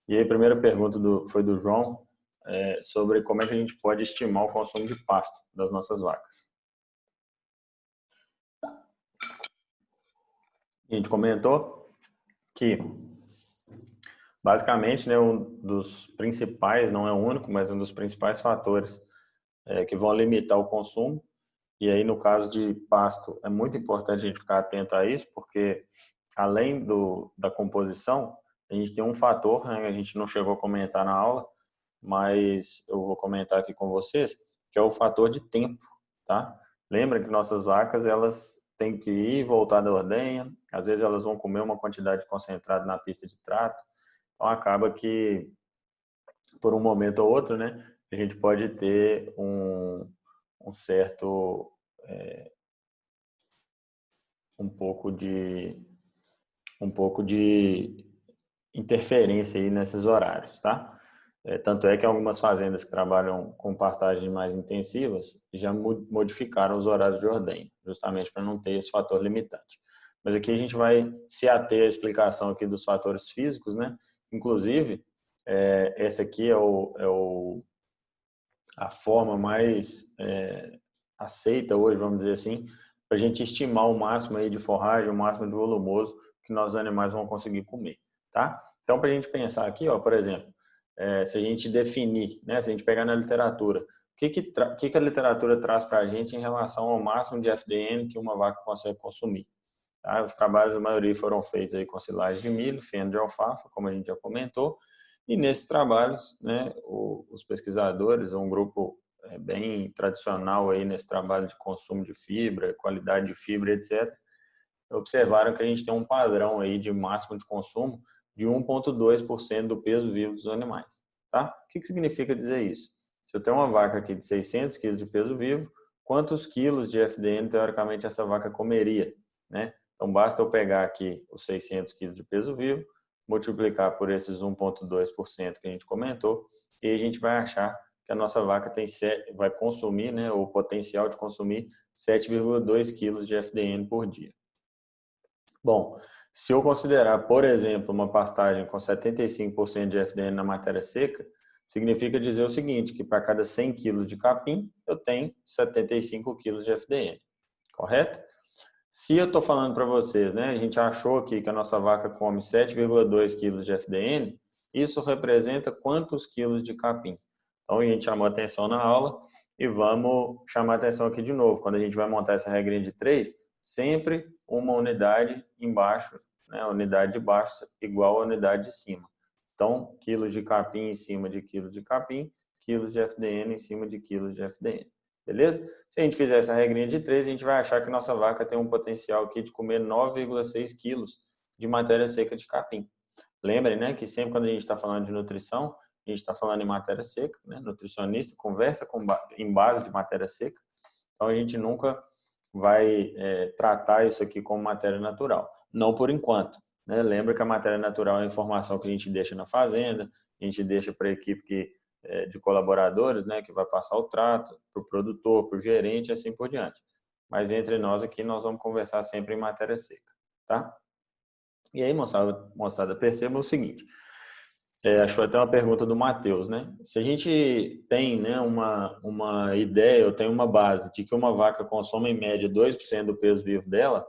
E aí, a primeira pergunta foi do João, sobre como é que a gente pode estimar o consumo de pasto das nossas vacas. A gente comentou que, basicamente, né, um dos principais, não é o único, mas um dos principais fatores que vão limitar o consumo. E aí, no caso de pasto, é muito importante a gente ficar atento a isso, porque além da composição, a gente tem um fator, né, que a gente não chegou a comentar na aula, mas eu vou comentar aqui com vocês, que é o fator de tempo, tá? Lembra que nossas vacas, elas têm que ir e voltar da ordenha, às vezes elas vão comer uma quantidade concentrada na pista de trato, então acaba que, por um momento ou outro, né, a gente pode ter um certo, um pouco de, um pouco de interferência aí nesses horários, tá? Tanto é que algumas fazendas que trabalham com pastagens mais intensivas já modificaram os horários de ordenha, justamente para não ter esse fator limitante. Mas aqui a gente vai se ater à explicação aqui dos fatores físicos, né? Inclusive, essa aqui a forma mais aceita hoje, vamos dizer assim, para a gente estimar o máximo aí de forragem, o máximo de volumoso que nossos animais vão conseguir comer, tá? Então, para a gente pensar aqui, ó, por exemplo, se a gente definir, né, se a gente pegar na literatura, o que a literatura traz para a gente em relação ao máximo de FDN que uma vaca consegue consumir? Tá? Os trabalhos, a maioria foram feitos aí com silagem de milho, feno de alfafa, como a gente já comentou, e nesses trabalhos, né, os pesquisadores, um grupo bem tradicional aí nesse trabalho de consumo de fibra, qualidade de fibra, etc., observaram que a gente tem um padrão aí de máximo de consumo de 1,2% do peso vivo dos animais. Tá? O que significa dizer isso? Se eu tenho uma vaca aqui de 600 quilos de peso vivo, quantos quilos de FDN, teoricamente, essa vaca comeria? Né? Então, basta eu pegar aqui os 600 quilos de peso vivo, multiplicar por esses 1,2% que a gente comentou, e a gente vai achar que a nossa vaca vai consumir, né, o potencial de consumir 7,2 quilos de FDN por dia. Bom, se eu considerar, por exemplo, uma pastagem com 75% de FDN na matéria seca, significa dizer o seguinte, que para cada 100 kg de capim, eu tenho 75 kg de FDN, correto? Se eu estou falando para vocês, né, a gente achou aqui que a nossa vaca come 7,2 kg de FDN, isso representa quantos quilos de capim? Então, a gente chamou atenção na aula e vamos chamar atenção aqui de novo. Quando a gente vai montar essa regrinha de 3, sempre uma unidade embaixo, né, a unidade de baixo igual à unidade de cima. Então, quilos de capim em cima de quilos de capim, quilos de FDN em cima de quilos de FDN. Beleza? Se a gente fizer essa regrinha de 3, a gente vai achar que nossa vaca tem um potencial aqui de comer 9,6 quilos de matéria seca de capim. Lembrem, né, que sempre quando a gente está falando de nutrição, a gente está falando em matéria seca, né? Nutricionista conversa em base de matéria seca, então a gente nunca vai tratar isso aqui como matéria natural, não por enquanto. Né? Lembra que a matéria natural é a informação que a gente deixa na fazenda, a gente deixa para a equipe de colaboradores, né, que vai passar o trato, para o produtor, para o gerente e assim por diante. Mas entre nós aqui, nós vamos conversar sempre em matéria seca, tá? E aí, moçada, perceba o seguinte, acho que foi até uma pergunta do Matheus, né? Se a gente tem, né, uma ideia, ou tem uma base de que uma vaca consome em média 2% do peso vivo dela,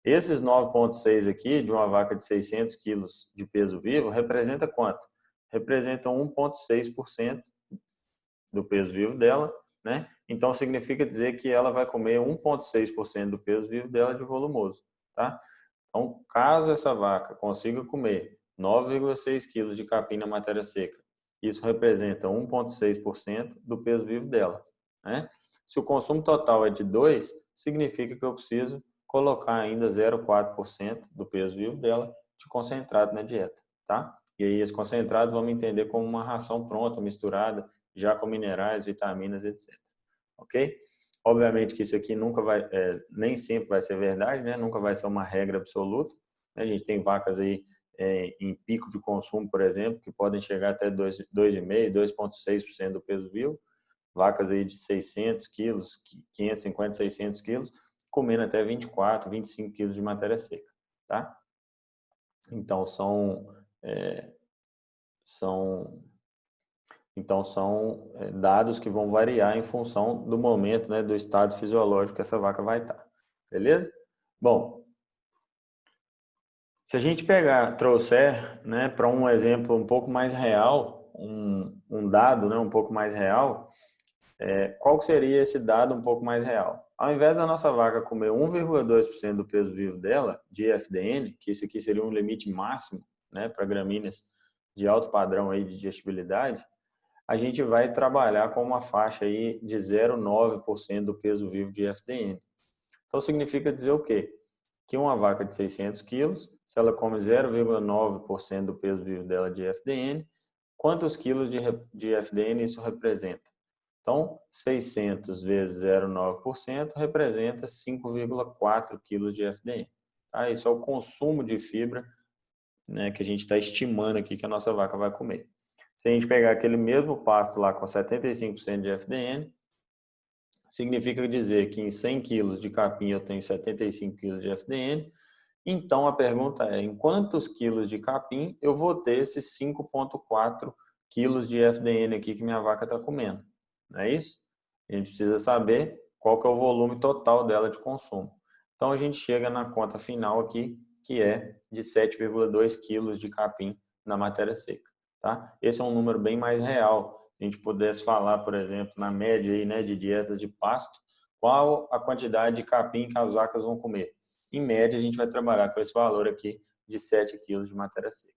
esses 9,6 aqui, de uma vaca de 600 quilos de peso vivo, representa quanto? Representa 1,6% do peso vivo dela, né? Então, significa dizer que ela vai comer 1,6% do peso vivo dela de volumoso, tá? Então, caso essa vaca consiga comer 9,6 quilos de capim na matéria seca, isso representa 1,6% do peso vivo dela, né? Se o consumo total é de 2, significa que eu preciso colocar ainda 0,4% do peso vivo dela de concentrado na dieta, tá? E aí esse concentrado vamos entender como uma ração pronta, misturada, já com minerais, vitaminas, etc. Ok? Obviamente que isso aqui nunca vai, nem sempre vai ser verdade, né? Nunca vai ser uma regra absoluta. A gente tem vacas aí em pico de consumo, por exemplo, que podem chegar até 2,5%, 2,6% do peso vivo. Vacas aí de 600 quilos, 550, 600 quilos, comendo até 24, 25 quilos de matéria seca, tá? Então, Então, são dados que vão variar em função do momento, né, do estado fisiológico que essa vaca vai estar. Beleza? Bom, se a gente trouxer, né, para um exemplo um pouco mais real, um dado, né, um pouco mais real, qual seria esse dado um pouco mais real? Ao invés da nossa vaca comer 1,2% do peso vivo dela, de IFDN, que isso aqui seria um limite máximo, né, para gramíneas de alto padrão aí de digestibilidade, a gente vai trabalhar com uma faixa aí de 0,9% do peso vivo de IFDN. Então, significa dizer o quê? Que uma vaca de 600 quilos, se ela come 0,9% do peso vivo dela de IFDN, quantos quilos de IFDN isso representa? Então, 600 vezes 0,9% representa 5,4 quilos de IFDN. Tá? Isso é o consumo de fibra, né, que a gente está estimando aqui que a nossa vaca vai comer. Se a gente pegar aquele mesmo pasto lá com 75% de FDN, significa dizer que em 100 quilos de capim eu tenho 75 quilos de FDN. Então a pergunta é, em quantos quilos de capim eu vou ter esses 5,4 quilos de FDN aqui que minha vaca está comendo? Não é isso? A gente precisa saber qual que é o volume total dela de consumo. Então a gente chega na conta final aqui, que é de 7,2 quilos de capim na matéria seca. Tá? Esse é um número bem mais real. Se a gente pudesse falar, por exemplo, na média aí, né, de dietas de pasto, qual a quantidade de capim que as vacas vão comer? Em média, a gente vai trabalhar com esse valor aqui de 7 quilos de matéria seca.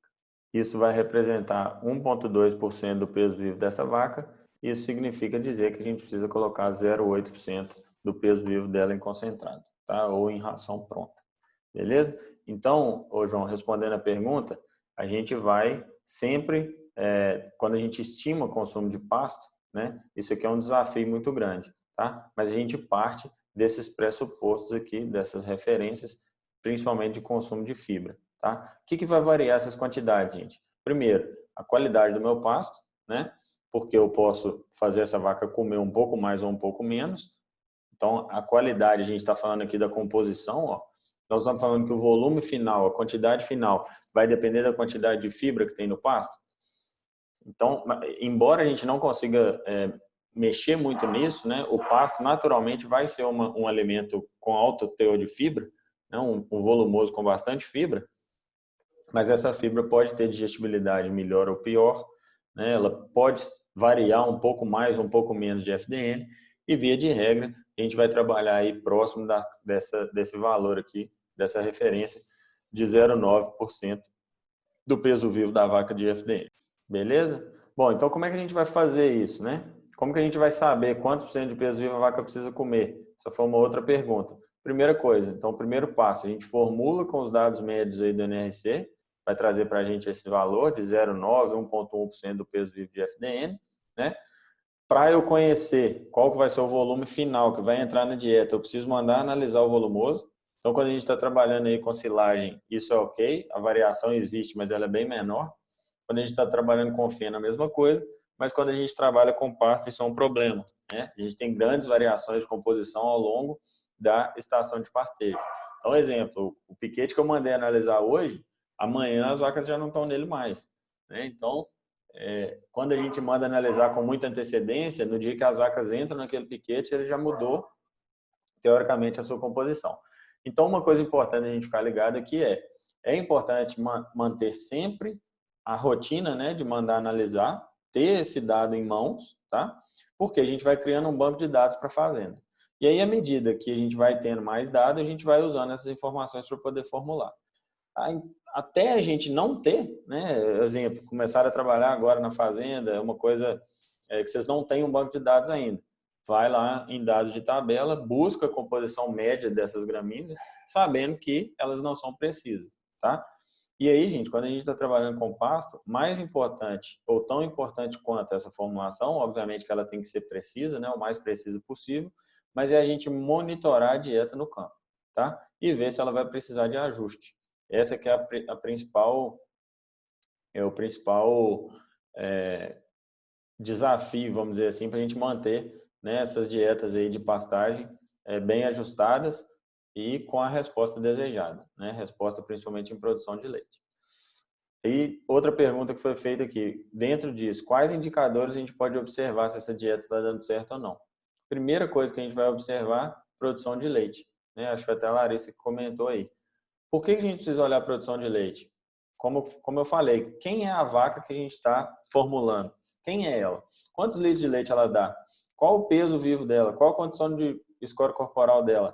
Isso vai representar 1,2% do peso vivo dessa vaca. Isso significa dizer que a gente precisa colocar 0,8% do peso vivo dela em concentrado, tá? Ou em ração pronta. Beleza? Então, João, respondendo a pergunta, a gente vai sempre, quando a gente estima o consumo de pasto, né? Isso aqui é um desafio muito grande, tá? Mas a gente parte desses pressupostos aqui, dessas referências, principalmente de consumo de fibra, tá? O que vai variar essas quantidades, gente? Primeiro, a qualidade do meu pasto, né? Porque eu posso fazer essa vaca comer um pouco mais ou um pouco menos. Então, a qualidade, a gente está falando aqui da composição, ó. Nós estamos falando que o volume final, a quantidade final, vai depender da quantidade de fibra que tem no pasto. Então, embora a gente não consiga mexer muito nisso, né, o pasto naturalmente vai ser um alimento com alto teor de fibra, né, um volumoso com bastante fibra, mas essa fibra pode ter digestibilidade melhor ou pior, né, ela pode variar um pouco mais ou um pouco menos de FDN, e via de regra a gente vai trabalhar aí próximo desse valor aqui, dessa referência de 0,9% do peso vivo da vaca de FDN. Beleza? Bom, então como é que a gente vai fazer isso, né? Como que a gente vai saber quantos por cento de peso vivo a vaca precisa comer? Essa foi uma outra pergunta. Primeira coisa, então o primeiro passo, a gente formula com os dados médios aí do NRC, vai trazer para a gente esse valor de 0,9, 1,1% do peso vivo de FDN, né? Para eu conhecer qual que vai ser o volume final que vai entrar na dieta, eu preciso mandar analisar o volumoso. Então, quando a gente está trabalhando aí com silagem, isso é ok, a variação existe, mas ela é bem menor. Quando a gente está trabalhando com feno, a mesma coisa, mas quando a gente trabalha com pasto, isso é um problema, né? A gente tem grandes variações de composição ao longo da estação de pastejo. Então, exemplo, o piquete que eu mandei analisar hoje, amanhã as vacas já não estão nele mais, né? Então, quando a gente manda analisar com muita antecedência, no dia que as vacas entram naquele piquete, ele já mudou, teoricamente, a sua composição. Então, uma coisa importante a gente ficar ligado aqui é importante manter sempre a rotina, né, de mandar analisar, ter esse dado em mãos, tá? Porque a gente vai criando um banco de dados para a fazenda. E aí, à medida que a gente vai tendo mais dados, a gente vai usando essas informações para poder formular. Até a gente não ter, né, exemplo, começar a trabalhar agora na fazenda, é uma coisa que vocês não têm um banco de dados ainda. Vai lá em dados de tabela, busca a composição média dessas gramíneas, sabendo que elas não são precisas, tá? E aí, gente, quando a gente está trabalhando com pasto, mais importante, ou tão importante quanto essa formulação, obviamente que ela tem que ser precisa, né, o mais precisa possível, mas é a gente monitorar a dieta no campo, tá? E ver se ela vai precisar de ajuste. Essa que é o principal desafio, vamos dizer assim, para a gente manter, né, essas dietas aí de pastagem bem ajustadas e com a resposta desejada, né? Resposta principalmente em produção de leite. E outra pergunta que foi feita aqui, dentro disso, quais indicadores a gente pode observar se essa dieta está dando certo ou não? Primeira coisa que a gente vai observar, produção de leite, né? Acho que até a Larissa que comentou aí. Por que a gente precisa olhar a produção de leite? Como eu falei, quem é a vaca que a gente está formulando? Quem é ela? Quantos litros de leite ela dá? Qual o peso vivo dela? Qual a condição de score corporal dela?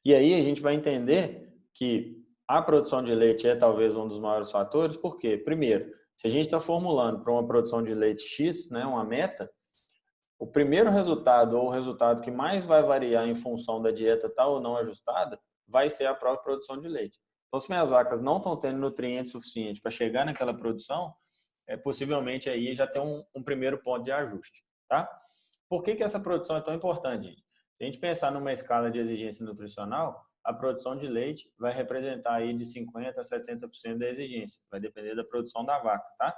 E aí a gente vai entender que a produção de leite é talvez um dos maiores fatores, porque, primeiro, se a gente está formulando para uma produção de leite X, né, uma meta, o primeiro resultado ou o resultado que mais vai variar em função da dieta estar ou não ajustada vai ser a própria produção de leite. Então, se minhas vacas não estão tendo nutrientes suficientes para chegar naquela produção, possivelmente aí já tem um primeiro ponto de ajuste, tá? Por que essa produção é tão importante, gente? Se a gente pensar numa escala de exigência nutricional, a produção de leite vai representar aí de 50% a 70% da exigência. Vai depender da produção da vaca, tá?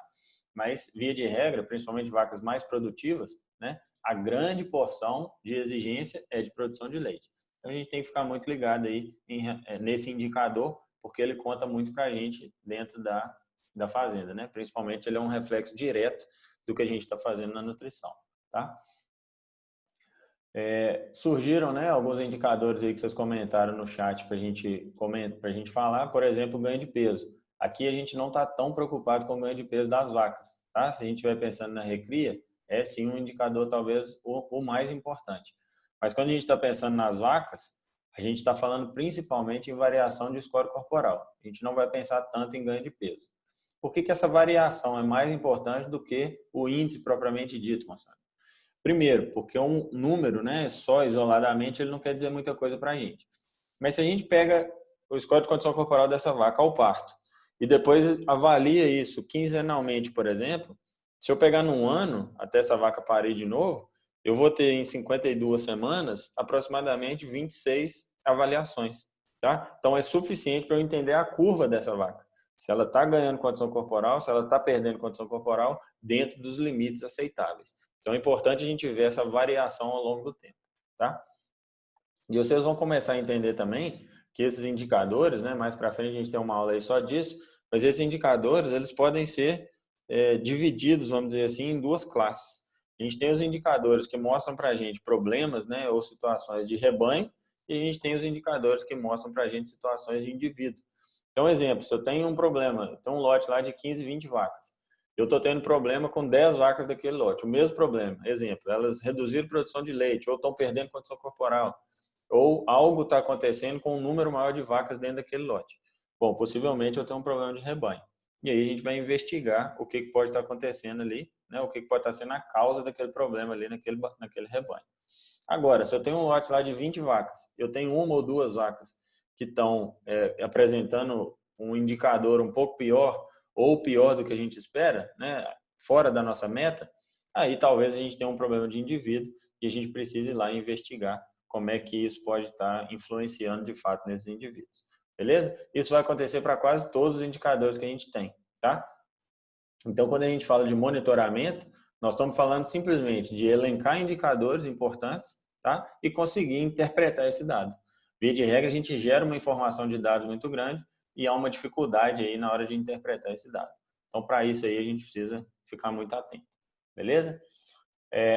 Mas, via de regra, principalmente vacas mais produtivas, né? A grande porção de exigência é de produção de leite. Então, a gente tem que ficar muito ligado aí nesse indicador, porque ele conta muito para a gente dentro da fazenda, né? Principalmente ele é um reflexo direto do que a gente está fazendo na nutrição, tá? Surgiram, né, alguns indicadores aí que vocês comentaram no chat para a gente falar, por exemplo, ganho de peso. Aqui a gente não está tão preocupado com o ganho de peso das vacas, tá? Se a gente estiver pensando na recria, é sim um indicador talvez o mais importante. Mas quando a gente está pensando nas vacas, a gente está falando principalmente em variação de score corporal. A gente não vai pensar tanto em ganho de peso. Por que essa variação é mais importante do que o índice propriamente dito, Marcelo? Primeiro, porque um número, né, só isoladamente, ele não quer dizer muita coisa para a gente. Mas se a gente pega o score de condição corporal dessa vaca ao parto e depois avalia isso quinzenalmente, por exemplo, se eu pegar num ano, até essa vaca parir de novo, eu vou ter em 52 semanas aproximadamente 26 avaliações, tá? Então é suficiente para eu entender a curva dessa vaca. Se ela está ganhando condição corporal, se ela está perdendo condição corporal dentro dos limites aceitáveis. Então é importante a gente ver essa variação ao longo do tempo, tá? E vocês vão começar a entender também que esses indicadores, né, mais para frente a gente tem uma aula aí só disso, mas esses indicadores, eles podem ser divididos, vamos dizer assim, em duas classes. A gente tem os indicadores que mostram para a gente problemas, né, ou situações de rebanho, e a gente tem os indicadores que mostram para a gente situações de indivíduo. Então, exemplo, se eu tenho um problema, eu tenho um lote lá de 15, 20 vacas, eu estou tendo problema com 10 vacas daquele lote, o mesmo problema. Exemplo, elas reduziram a produção de leite ou estão perdendo condição corporal, ou algo está acontecendo com um número maior de vacas dentro daquele lote. Bom, possivelmente eu tenho um problema de rebanho. E aí a gente vai investigar o que pode estar acontecendo ali, né? O que pode estar sendo a causa daquele problema ali naquele rebanho. Agora, se eu tenho um lote lá de 20 vacas, eu tenho uma ou duas vacas que estão apresentando um indicador um pouco pior ou pior do que a gente espera, né? Fora da nossa meta, aí talvez a gente tenha um problema de indivíduo e a gente precise ir lá investigar como é que isso pode estar influenciando de fato nesses indivíduos. Beleza? Isso vai acontecer para quase todos os indicadores que a gente tem, tá? Então, quando a gente fala de monitoramento, nós estamos falando simplesmente de elencar indicadores importantes, tá? E conseguir interpretar esse dado. Via de regra, a gente gera uma informação de dados muito grande e há uma dificuldade aí na hora de interpretar esse dado. Então, para isso aí, a gente precisa ficar muito atento. Beleza?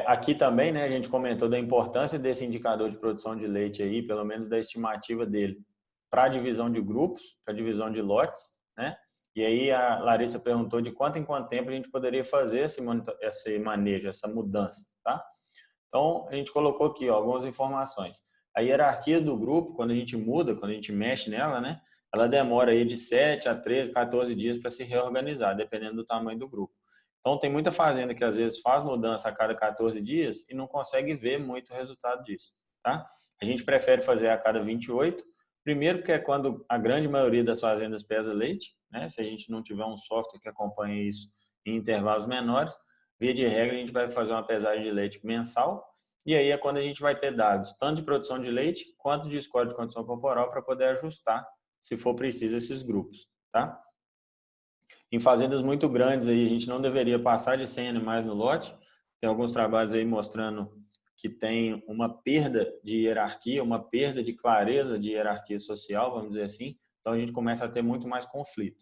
Aqui também, né, a gente comentou da importância desse indicador de produção de leite aí, pelo menos da estimativa dele, para a divisão de grupos, para a divisão de lotes, né? E aí a Larissa perguntou de quanto em quanto tempo a gente poderia fazer esse manejo, essa mudança, tá? Então, a gente colocou aqui ó, algumas informações. A hierarquia do grupo, quando a gente muda, quando a gente mexe nela, né? Ela demora aí de 7 a 13, 14 dias para se reorganizar, dependendo do tamanho do grupo. Então, tem muita fazenda que às vezes faz mudança a cada 14 dias e não consegue ver muito resultado disso, tá? A gente prefere fazer a cada 28, primeiro porque é quando a grande maioria das fazendas pesa leite, né? Se a gente não tiver um software que acompanhe isso em intervalos menores, via de regra a gente vai fazer uma pesagem de leite mensal e aí é quando a gente vai ter dados tanto de produção de leite quanto de score de condição corporal para poder ajustar, se for preciso, esses grupos, tá? Em fazendas muito grandes, aí, a gente não deveria passar de 100 animais no lote. Tem alguns trabalhos aí mostrando que tem uma perda de hierarquia, uma perda de clareza de hierarquia social, vamos dizer assim. Então, a gente começa a ter muito mais conflito.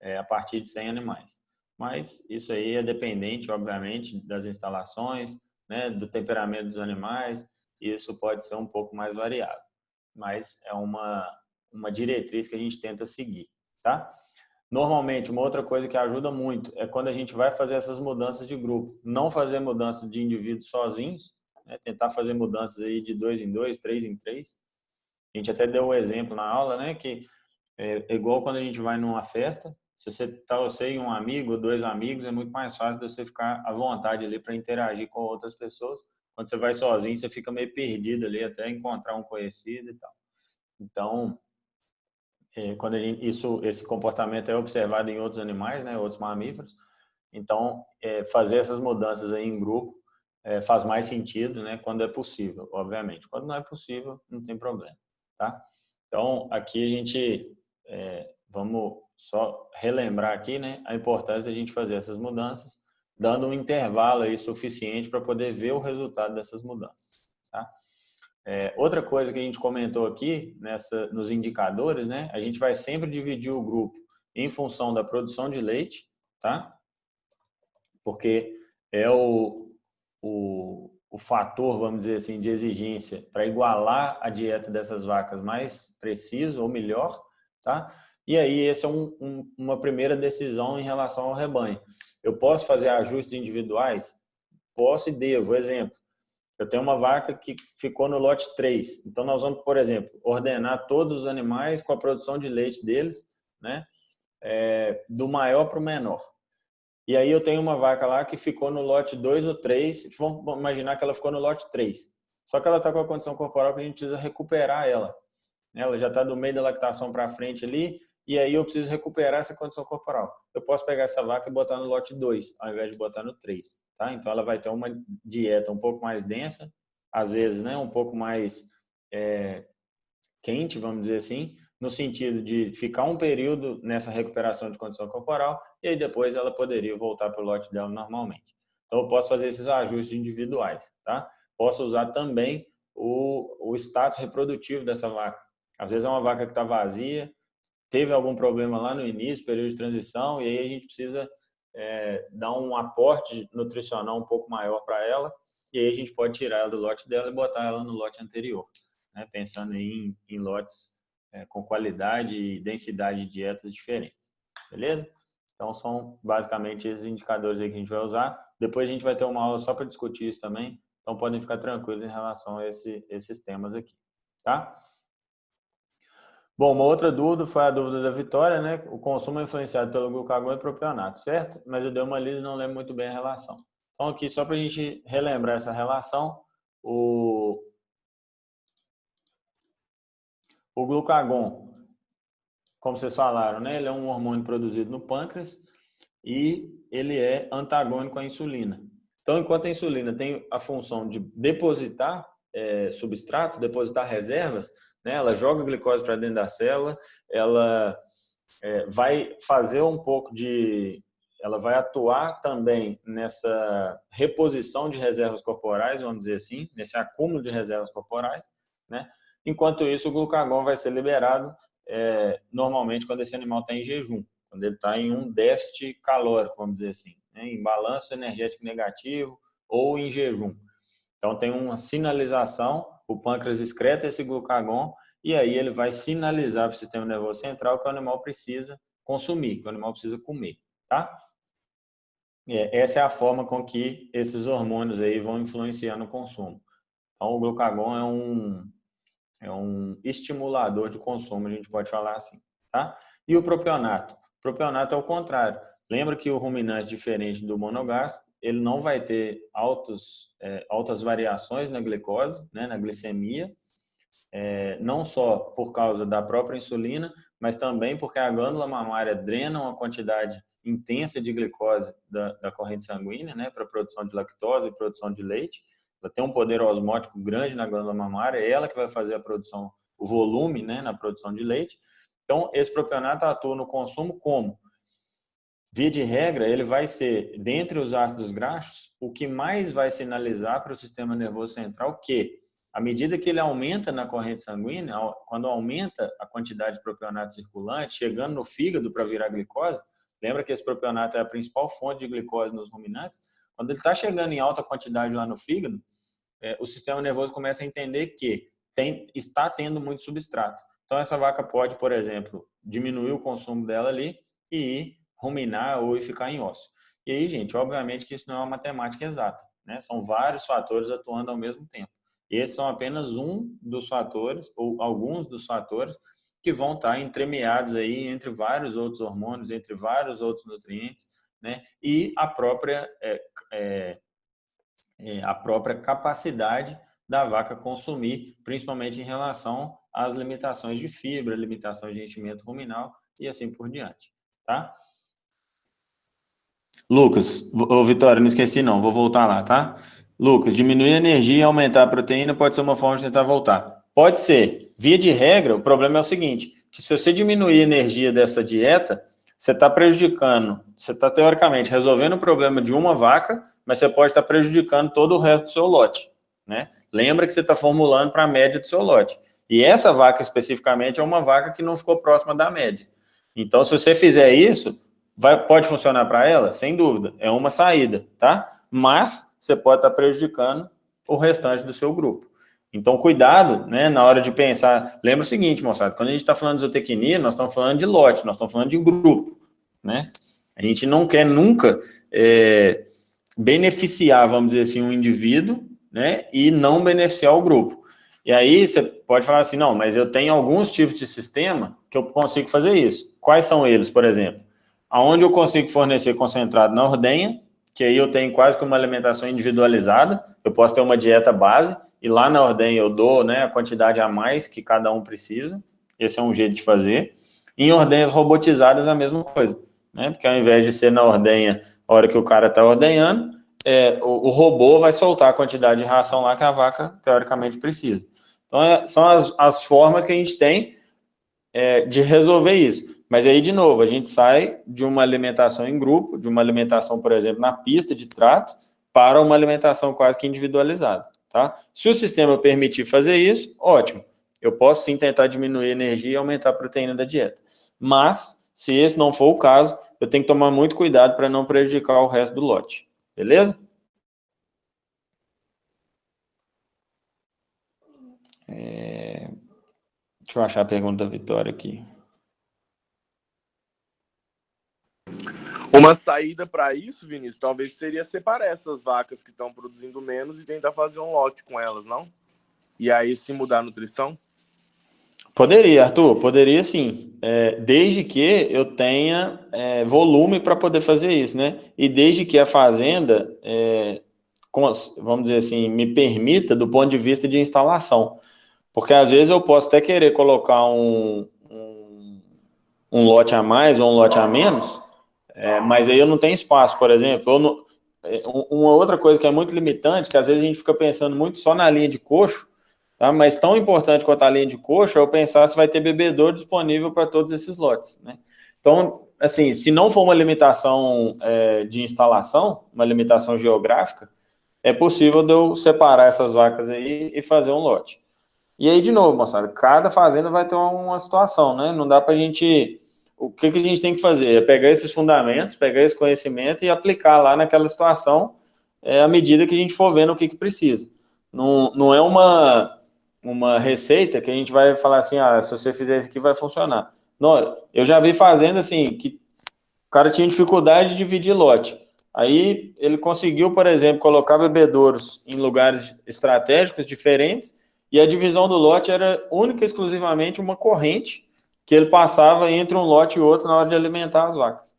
a partir de 100 animais. Mas isso aí é dependente, obviamente, das instalações, né, do temperamento dos animais, e isso pode ser um pouco mais variável. Mas é uma diretriz que a gente tenta seguir, tá? Normalmente, uma outra coisa que ajuda muito é quando a gente vai fazer essas mudanças de grupo. Não fazer mudança de indivíduos sozinhos, né? Tentar fazer mudanças aí de 2 em 2, 3 em 3. A gente até deu um exemplo na aula, né? Que é igual quando a gente vai numa festa. Se você e um amigo, 2 amigos, é muito mais fácil de você ficar à vontade ali para interagir com outras pessoas. Quando você vai sozinho, você fica meio perdido ali até encontrar um conhecido e tal. Então, quando esse comportamento é observado em outros animais, né, outros mamíferos, então fazer essas mudanças aí em grupo faz mais sentido, né, quando é possível, obviamente. Quando não é possível, não tem problema, tá? Então aqui a gente vamos só relembrar aqui, né, a importância de a gente fazer essas mudanças, dando um intervalo aí suficiente para poder ver o resultado dessas mudanças, tá? Outra coisa que a gente comentou aqui nos indicadores, né? A gente vai sempre dividir o grupo em função da produção de leite, tá? Porque é o fator, vamos dizer assim, de exigência para igualar a dieta dessas vacas mais preciso ou melhor, tá? E aí essa é uma primeira decisão em relação ao rebanho. Eu posso fazer ajustes individuais? Posso e devo. Exemplo, eu tenho uma vaca que ficou no lote 3. Então, nós vamos, por exemplo, ordenar todos os animais com a produção de leite deles, né? Do maior para o menor. E aí eu tenho uma vaca lá que ficou no lote 2 ou 3. Vamos imaginar que ela ficou no lote 3. Só que ela está com a condição corporal que a gente precisa recuperar ela. Ela já está do meio da lactação para frente ali, e aí eu preciso recuperar essa condição corporal. Eu posso pegar essa vaca e botar no lote 2, ao invés de botar no 3. Tá? Então ela vai ter uma dieta um pouco mais densa, às vezes, né, um pouco mais quente, vamos dizer assim, no sentido de ficar um período nessa recuperação de condição corporal, e aí depois ela poderia voltar para o lote dela normalmente. Então eu posso fazer esses ajustes individuais. Tá? Posso usar também o status reprodutivo dessa vaca. Às vezes é uma vaca que está vazia, teve algum problema lá no início, período de transição, e aí a gente precisa dar um aporte nutricional um pouco maior para ela, e aí a gente pode tirar ela do lote dela e botar ela no lote anterior, né? Pensando em lotes com qualidade e densidade de dietas diferentes. Beleza? Então são basicamente esses indicadores aí que a gente vai usar. Depois a gente vai ter uma aula só para discutir isso também, então podem ficar tranquilos em relação a esses temas aqui, tá? Bom, uma outra dúvida foi a dúvida da Vitória, né? O consumo é influenciado pelo glucagon e propionato, certo? Mas eu dei uma lida e não lembro muito bem a relação. Então aqui, só para a gente relembrar essa relação, o glucagon, como vocês falaram, né? Ele é um hormônio produzido no pâncreas e ele é antagônico à insulina. Então, enquanto a insulina tem a função de depositar substrato, depositar reservas, né? Ela joga glicose para dentro da célula, ela vai fazer um pouco ela vai atuar também nessa reposição de reservas corporais, vamos dizer assim, nesse acúmulo de reservas corporais, né? Enquanto isso, o glucagon vai ser liberado normalmente quando esse animal está em jejum, quando ele está em um déficit calórico, vamos dizer assim, né? Em balanço energético negativo ou em jejum. Então tem uma sinalização, o pâncreas excreta esse glucagon e aí ele vai sinalizar para o sistema nervoso central que o animal precisa consumir, que o animal precisa comer, tá? Essa é a forma com que esses hormônios aí vão influenciar no consumo. Então o glucagon é um estimulador de consumo, a gente pode falar assim, tá? E o propionato? O propionato é o contrário. Lembra que o ruminante, diferente do monogástrico, ele não vai ter altas variações na glicose, né, na glicemia, não só por causa da própria insulina, mas também porque a glândula mamária drena uma quantidade intensa de glicose da corrente sanguínea, né, para a produção de lactose e produção de leite. Ela tem um poder osmótico grande na glândula mamária, é ela que vai fazer a produção, o volume, né, na produção de leite. Então, esse propionato atua no consumo como? Via de regra, ele vai ser, dentre os ácidos graxos, o que mais vai sinalizar para o sistema nervoso central que, à medida que ele aumenta na corrente sanguínea, quando aumenta a quantidade de propionato circulante, chegando no fígado para virar glicose, Lembra que esse propionato é a principal fonte de glicose nos ruminantes? Quando ele está chegando em alta quantidade lá no fígado, o sistema nervoso começa a entender que está tendo muito substrato. Então, essa vaca pode, por exemplo, diminuir o consumo dela ali e ir ruminar ou ir ficar em ósseo. E aí, gente, obviamente que isso não é uma matemática exata, né? São vários fatores atuando ao mesmo tempo. E esses são apenas um dos fatores, ou alguns dos fatores, que vão estar entremeados aí entre vários outros hormônios, entre vários outros nutrientes, né? E a própria capacidade da vaca consumir, principalmente em relação às limitações de fibra, limitações de enchimento ruminal e assim por diante, tá? Lucas, Vitória, não esqueci não, vou voltar lá, tá? Lucas, diminuir a energia e aumentar a proteína pode ser uma forma de tentar voltar. Pode ser. Via de regra, o problema é o seguinte, que se você diminuir a energia dessa dieta, você está prejudicando, você está teoricamente resolvendo o problema de uma vaca, mas você pode estar prejudicando todo o resto do seu lote, né? Lembra que você está formulando para a média do seu lote. E essa vaca especificamente é uma vaca que não ficou próxima da média. Então, se você fizer isso, pode funcionar para ela? Sem dúvida, é uma saída, tá? Mas você pode estar prejudicando o restante do seu grupo. Então, cuidado, né, na hora de pensar. Lembra o seguinte, moçada, quando a gente está falando de zootecnia, nós estamos falando de lote, nós estamos falando de grupo, né? A gente não quer nunca beneficiar, vamos dizer assim, um indivíduo, né, e não beneficiar o grupo. E aí você pode falar assim, não, mas eu tenho alguns tipos de sistema que eu consigo fazer isso. Quais são eles, por exemplo? Aonde eu consigo fornecer concentrado na ordenha, que aí eu tenho quase que uma alimentação individualizada, eu posso ter uma dieta base, e lá na ordenha eu dou, né, a quantidade a mais que cada um precisa, esse é um jeito de fazer. Em ordenhas robotizadas a mesma coisa, né, porque ao invés de ser na ordenha, a hora que o cara está ordenhando, o robô vai soltar a quantidade de ração lá que a vaca, teoricamente, precisa. Então, são as formas que a gente tem de resolver isso. Mas aí, de novo, a gente sai de uma alimentação em grupo, de uma alimentação, por exemplo, na pista de trato, para uma alimentação quase que individualizada, tá? Se o sistema permitir fazer isso, ótimo. Eu posso sim tentar diminuir a energia e aumentar a proteína da dieta. Mas, se esse não for o caso, eu tenho que tomar muito cuidado para não prejudicar o resto do lote. Beleza? Deixa eu achar a pergunta da Vitória aqui. Uma saída para isso, Vinícius, talvez seria separar essas vacas que estão produzindo menos e tentar fazer um lote com elas, não? E aí se mudar a nutrição? Poderia, Arthur, poderia sim, desde que eu tenha volume para poder fazer isso, né? E desde que a fazenda, vamos dizer assim, me permita do ponto de vista de instalação. Porque às vezes eu posso até querer colocar um lote a mais ou um lote a menos, mas aí eu não tenho espaço, por exemplo. Uma outra coisa que é muito limitante, que às vezes a gente fica pensando muito só na linha de coxo, tá? Mas tão importante quanto a linha de coxo é eu pensar se vai ter bebedouro disponível para todos esses lotes, né? Então, assim, se não for uma limitação de instalação, uma limitação geográfica, é possível de eu separar essas vacas aí e fazer um lote. E aí, de novo, moçada, cada fazenda vai ter uma situação, né? Não dá para a gente... O que a gente tem que fazer? É pegar esses fundamentos, pegar esse conhecimento e aplicar lá naquela situação à medida que a gente for vendo o que precisa. Não é uma receita que a gente vai falar assim, se você fizer isso aqui vai funcionar. Não, eu já vi fazenda assim, que o cara tinha dificuldade de dividir lote. Aí ele conseguiu, por exemplo, colocar bebedouros em lugares estratégicos diferentes e a divisão do lote era única e exclusivamente uma corrente que ele passava entre um lote e outro na hora de alimentar as vacas.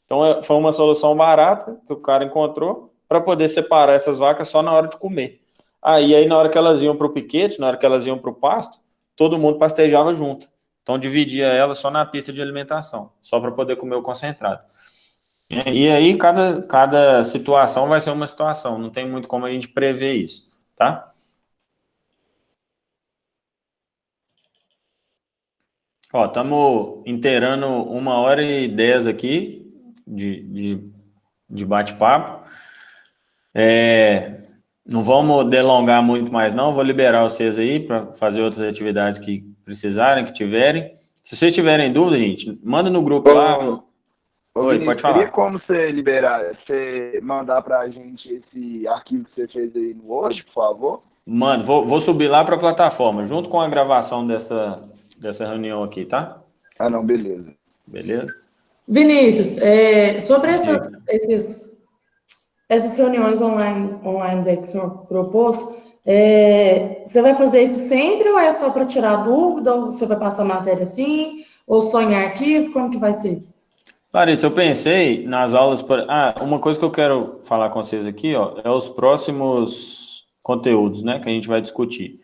Então, foi uma solução barata que o cara encontrou para poder separar essas vacas só na hora de comer. E aí, na hora que elas iam para o piquete, na hora que elas iam para o pasto, todo mundo pastejava junto. Então, dividia elas só na pista de alimentação, só para poder comer o concentrado. E aí, cada situação vai ser uma situação, não tem muito como a gente prever isso, tá? Ó, estamos inteirando 1h10 aqui de bate-papo. Não vamos delongar muito mais, não. Vou liberar vocês aí para fazer outras atividades que precisarem, que tiverem. Se vocês tiverem dúvida, gente, manda no grupo lá. Oi, pode Teria falar. como você você mandar pra gente esse arquivo que você fez aí no Word, por favor? Mano, vou subir lá para a plataforma, junto com a gravação dessa reunião aqui, tá? Ah, não, beleza. Beleza? Vinícius, sobre Diga. essas reuniões online daí que o senhor propôs, você vai fazer isso sempre ou é só para tirar dúvida? Ou você vai passar matéria assim? Ou só em arquivo? Como que vai ser? Larissa, eu pensei nas aulas. Uma coisa que eu quero falar com vocês aqui, ó, é os próximos conteúdos, né, que a gente vai discutir.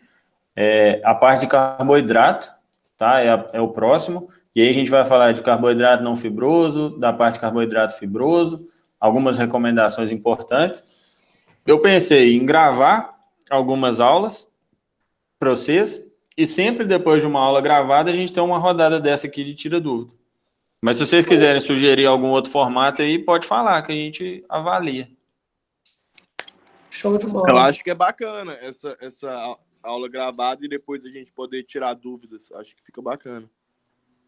A parte de carboidrato, tá? É o próximo. E aí a gente vai falar de carboidrato não fibroso, da parte de carboidrato fibroso, algumas recomendações importantes. Eu pensei em gravar algumas aulas para vocês e sempre depois de uma aula gravada a gente tem uma rodada dessa aqui de tira dúvida. Mas se vocês quiserem sugerir algum outro formato aí, pode falar que a gente avalia. Show de Eu bola. acho que é bacana essa aula gravada e depois a gente poder tirar dúvidas. Acho que fica bacana.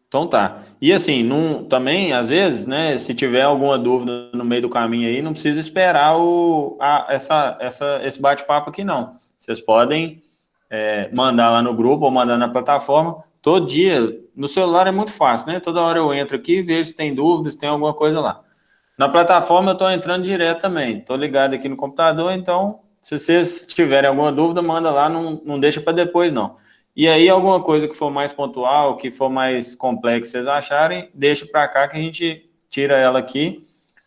Então tá. E assim, também, às vezes, né, se tiver alguma dúvida no meio do caminho aí, não precisa esperar esse bate-papo aqui, não. Vocês podem mandar lá no grupo ou mandar na plataforma. Todo dia, no celular é muito fácil, né? Toda hora eu entro aqui e vejo se tem dúvidas, se tem alguma coisa lá. Na plataforma eu estou entrando direto também. Estou ligado aqui no computador, então, se vocês tiverem alguma dúvida, manda lá, não deixa para depois, não. E aí, alguma coisa que for mais pontual, que for mais complexo, vocês acharem, deixa para cá que a gente tira ela aqui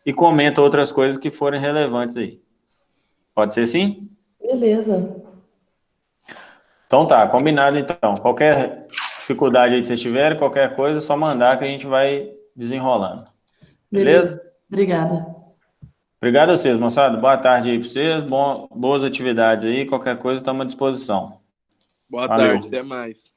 e comenta outras coisas que forem relevantes aí. Pode ser assim? Beleza. Então tá, combinado então. Qualquer dificuldade aí que vocês tiverem, qualquer coisa, é só mandar que a gente vai desenrolando. Beleza? Obrigada. Obrigado a vocês, moçada. Boa tarde aí para vocês. Boas atividades aí. Qualquer coisa, estamos à disposição. Boa Valeu. tarde, até mais.